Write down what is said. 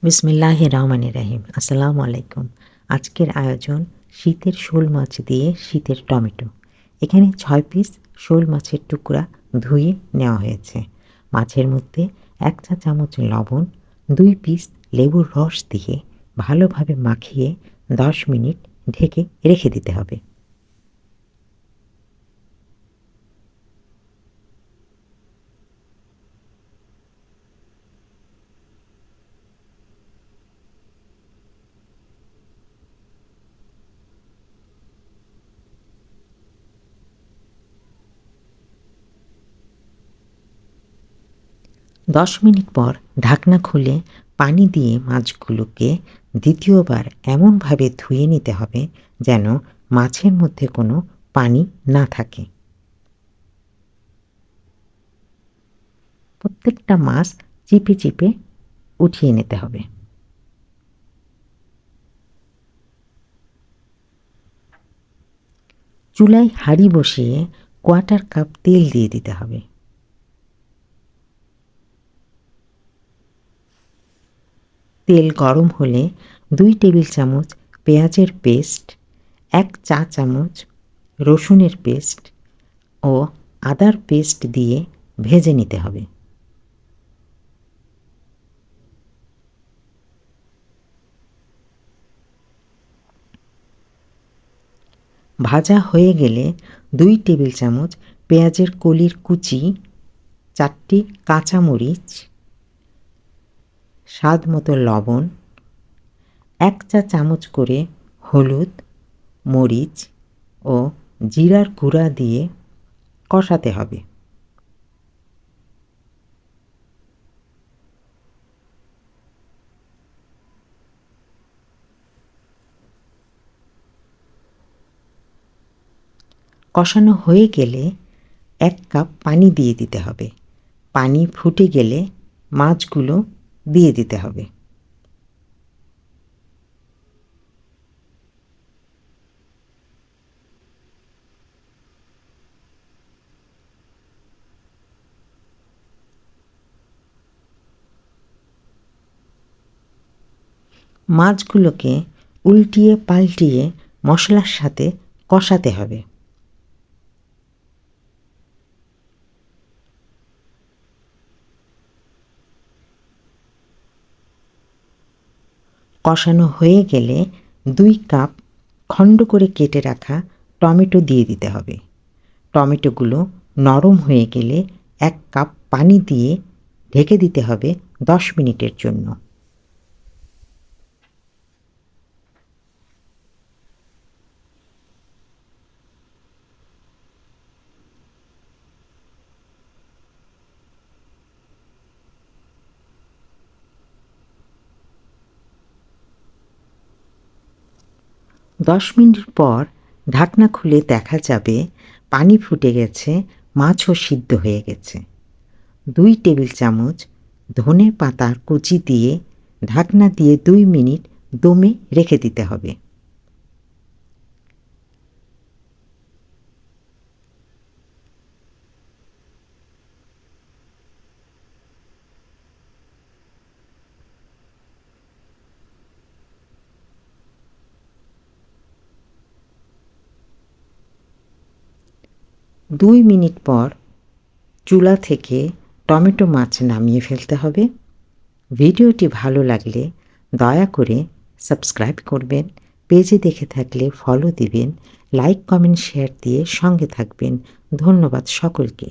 বিসমিল্লাহির রহমানির রহিম। আসসালামু আলাইকুম। আজকের আয়োজন শীতের শোল মাছ দিয়ে শীতের টমেটো। এখানে ৬ পিস শোল মাছের টুকরা ধুয়ে নেওয়া হয়েছে। মাছের মধ্যে ১ চা চামচ লবণ, ২ পিস লেবুর রস দিয়ে ভালোভাবে মাখিয়ে ১০ মিনিট ঢেকে রেখে দিতে হবে। ১০ মিনিট পর ঢাকনা খুলে পানি দিয়ে মাছগুলোকে দ্বিতীয়বার এমনভাবে ধুয়ে নিতে হবে যেন মাছের মধ্যে কোনো পানি না থাকে। প্রত্যেকটা মাছ চিপে চিপে উঠিয়ে নিতে হবে। চুলায় হাঁড়ি বসিয়ে কোয়ার্টার কাপ তেল দিয়ে দিতে হবে। তেল গরম হলে ২ টেবিল চামচ পেঁয়াজের পেস্ট, ১ চা চামচ রসুনের পেস্ট ও আদার পেস্ট দিয়ে ভেজে নিতে হবে। ভাজা হয়ে গেলে ২ টেবিল চামচ পেঁয়াজের কলির কুচি, ৪টি কাঁচামরিচ, স্বাদ মতো লবণ, ১ চা চামচ করে হলুদ, মরিচ ও জিরার গুঁড়া দিয়ে কষাতে হবে। কষানো হয়ে গেলে ১ কাপ পানি দিয়ে দিতে হবে। পানি ফুটে গেলে মাছগুলো দিয়ে দিতে হবে। মাছগুলোকে উল্টিয়ে পাল্টিয়ে মশলার সাথে কষাতে হবে। কষানো হয়ে গেলে ২ কাপ খণ্ড করে কেটে রাখা টমেটো দিয়ে দিতে হবে। টমেটোগুলো নরম হয়ে গেলে ১ কাপ পানি দিয়ে ঢেকে দিতে হবে ১০ মিনিটের জন্য। দশ মিনিট পর ঢাকনা খুলে দেখা যাবে পানি ফুটে গেছে, মাছও সিদ্ধ হয়ে গেছে। ২ টেবিল চামচ ধনে পাতার কুচি দিয়ে ঢাকনা দিয়ে ২ মিনিট দমে রেখে দিতে হবে। দুই মিনিট পর চুলা থেকে টমেটো মাছ নামিয়ে ফেলতে হবে। ভিডিওটি ভালো লাগলে দয়া করে সাবস্ক্রাইব করবেন, পেজে দেখে থাকলে ফলো দিবেন, লাইক কমেন্ট শেয়ার দিয়ে সঙ্গে থাকবেন। ধন্যবাদ সকলকে।